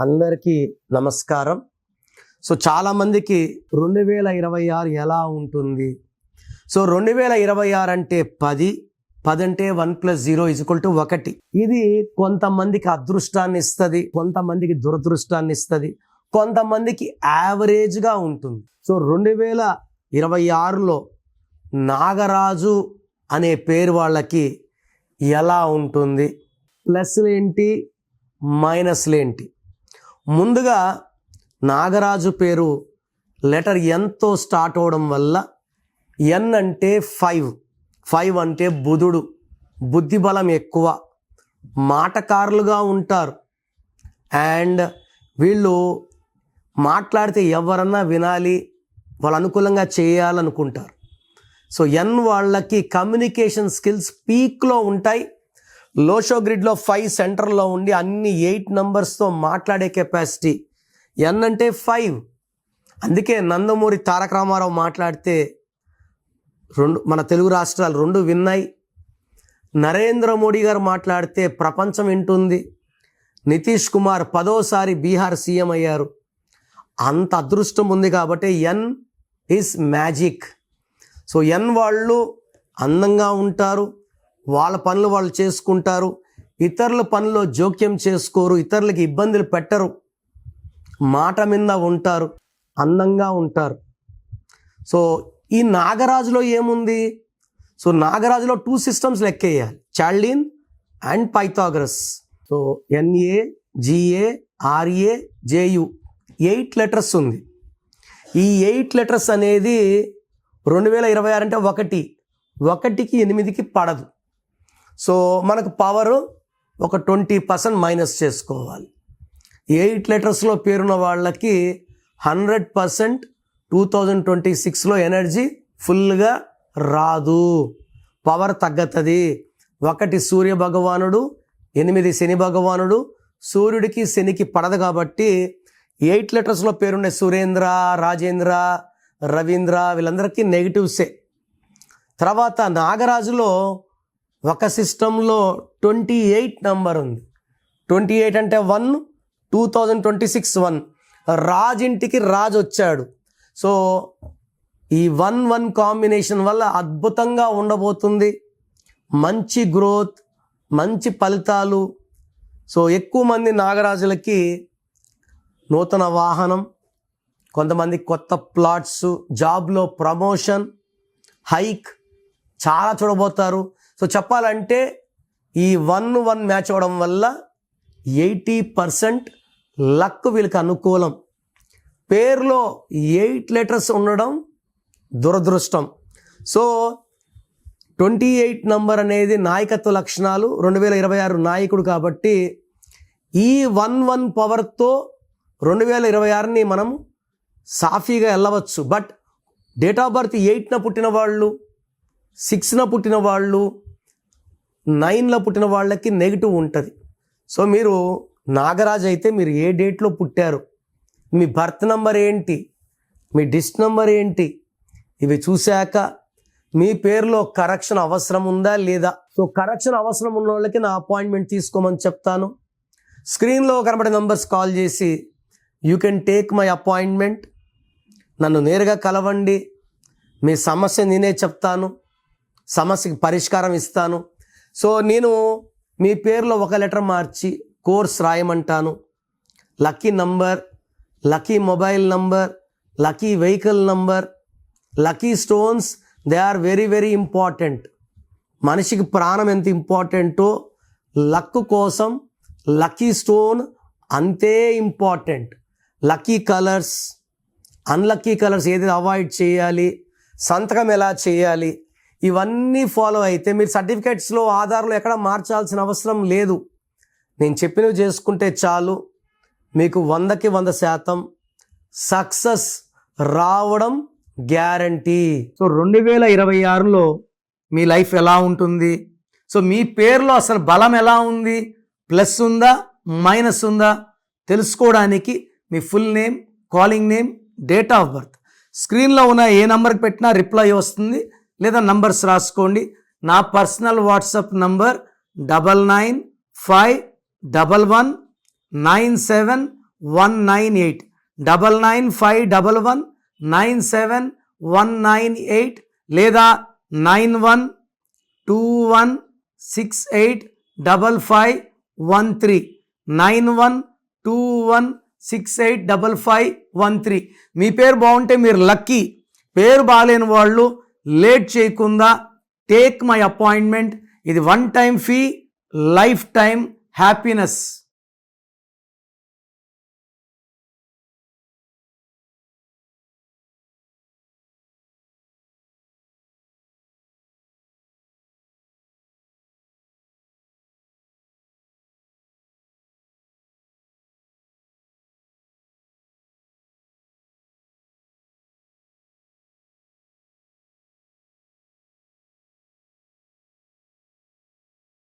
అందరికీ నమస్కారం. సో చాలామందికి 2026 ఎలా ఉంటుంది? సో 2026 అంటే 10 అంటే 1 + 0 = 1. ఇది కొంతమందికి అదృష్టాన్ని ఇస్తుంది, కొంతమందికి దురదృష్టాన్ని ఇస్తుంది, కొంతమందికి యావరేజ్గా ఉంటుంది. సో 2026లో నాగరాజు అనే పేరు వాళ్ళకి ఎలా ఉంటుంది? ప్లస్లేంటి, మైనస్లేంటి? ముందుగా నాగరాజు పేరు లెటర్ ఎన్తో స్టార్ట్ అవడం వల్ల ఎన్ అంటే 5 అంటే బుధుడు, బుద్ధిబలం ఎక్కువ, మాటకారులుగా ఉంటారు. అండ్ వీళ్ళు మాట్లాడితే ఎవరన్నా వినాలి, వాళ్ళు అనుకూలంగా చేయాలనుకుంటారు. సో ఎన్ వాళ్ళకి కమ్యూనికేషన్ స్కిల్స్ పీక్లో ఉంటాయి. లోషో గ్రిడ్లో 5 సెంటర్లో ఉండి అన్ని 8 నంబర్స్తో మాట్లాడే కెపాసిటీ ఎన్ అంటే 5. అందుకే నందమూరి తారక రామారావు మాట్లాడితే మన తెలుగు రాష్ట్రాలు 2 విన్నాయి. నరేంద్ర మోడీ గారు మాట్లాడితే ప్రపంచం వింటుంది. నితీష్ కుమార్ 10వ బీహార్ సీఎం అయ్యారు. అంత అదృష్టం ఉంది కాబట్టి ఎన్ ఈజ్ మ్యాజిక్. సో ఎన్ వాళ్ళు అందంగా ఉంటారు, వాళ్ళ పనులు వాళ్ళు చేసుకుంటారు, ఇతరుల పనుల్లో జోక్యం చేసుకోరు, ఇతరులకి ఇబ్బందులు పెట్టరు, మాట మీద ఉంటారు, అందంగా ఉంటారు. సో ఈ నాగరాజులో ఏముంది? సో నాగరాజులో 2 సిస్టమ్స్ లెక్కేయాలి, Chaldean and Pythagoras. So NAGARAJU 8 letters ఉంది. ఈ 8 లెటర్స్ అనేది 2026 అంటే 1కి 8కి పడదు. సో మనకు పవరు ఒక 20% మైనస్ చేసుకోవాలి. 8 లెటర్స్లో పేరున్న వాళ్ళకి 100% 2026లో ఎనర్జీ ఫుల్గా రాదు, పవర్ తగ్గుతుంది. 1 సూర్య భగవానుడు, 8 శని భగవానుడు. సూర్యుడికి శనికి పడదు కాబట్టి 8 లెటర్స్లో పేరుండే సురేంద్ర, రాజేంద్ర, రవీంద్ర వీళ్ళందరికీ నెగిటివ్సే. తర్వాత నాగరాజులో ఒక సిస్టంలో 28 నంబర్ ఉంది. 28 అంటే 1, 2026 1. రాజింటికి రాజు వచ్చాడు. సో ఈ 1-1 కాంబినేషన్ వల్ల అద్భుతంగా ఉండబోతుంది. మంచి గ్రోత్, మంచి ఫలితాలు. సో ఎక్కువ మంది నాగరాజులకి నూతన వాహనం, కొంతమంది కొత్త ప్లాట్స్, జాబ్లో ప్రమోషన్, హైక్ చాలా చూడబోతారు. సో చెప్పాలంటే ఈ 1-1 మ్యాచ్ అవ్వడం వల్ల 80% లక్ వీళ్ళకి అనుకూలం. పేరులో 8 లెటర్స్ ఉండడం దురదృష్టం. సో 28 నంబర్ అనేది నాయకత్వ లక్షణాలు. 2026 నాయకుడు కాబట్టి ఈ 1-1 పవర్తో 2026ని మనం సాఫీగా వెళ్ళవచ్చు. బట్ డేట్ ఆఫ్ బర్త్ 8న పుట్టిన వాళ్ళు, 6న పుట్టిన వాళ్ళు, 9లో పుట్టిన వాళ్ళకి నెగిటివ్ ఉంటుంది. సో మీరు నాగరాజు అయితే మీరు ఏ డేట్లో పుట్టారు, మీ బర్త్ నెంబర్ ఏంటి, మీ డిస్ట్ నెంబర్ ఏంటి, ఇవి చూశాక మీ పేరులో కరెక్షన్ అవసరం ఉందా లేదా. సో కరెక్షన్ అవసరం ఉన్న వాళ్ళకి నా అపాయింట్మెంట్ తీసుకోమని చెప్తాను. స్క్రీన్లో కనబడే నంబర్స్ కాల్ చేసి you can take my appointment. నన్ను నేరుగా కలవండి. మీ సమస్య నేనే చెప్తాను, సమస్యకి పరిష్కారం ఇస్తాను. సో నేను మీ పేరులో ఒక లెటర్ మార్చి కోర్స్ రాయమంటాను. Lucky number, lucky mobile number, lucky vehicle number, lucky stones, they are very very important. మనిషికి ప్రాణం ఎంత ఇంపార్టెంటో లక్ కోసం లక్కీ స్టోన్ అంతే important. Lucky colours, unlucky colours ఏది అవాయిడ్ చేయాలి, సంతకం ఎలా చేయాలి, ఇవన్నీ ఫాలో అయితే మీరు సర్టిఫికేట్స్లో, ఆధార్లో ఎక్కడ మార్చాల్సిన అవసరం లేదు. నేను చెప్పినవి చేసుకుంటే చాలు, మీకు 100కి 100% సక్సెస్ రావడం గ్యారంటీ. సో 2026లో మీ లైఫ్ ఎలా ఉంటుంది? సో మీ పేరులో అసలు బలం ఎలా ఉంది, ప్లస్ ఉందా మైనస్ ఉందా తెలుసుకోవడానికి మీ full name, calling name, date of birth స్క్రీన్లో ఉన్న ఏ నంబర్కి పెట్టినా రిప్లై వస్తుంది. లేదా నంబర్స్ రాసుకోండి. నా పర్సనల్ వాట్సాప్ నంబర్ 99511979 198 9951197198 లేదా 9121685513 9121685513. మీ పేరు బాగుంటే మీరు లక్కీ. పేరు బాగాలేని వాళ్ళు లేట్ చేయకుండా టేక్ మై అపాయింట్మెంట్. ఇది one time fee, life time happiness.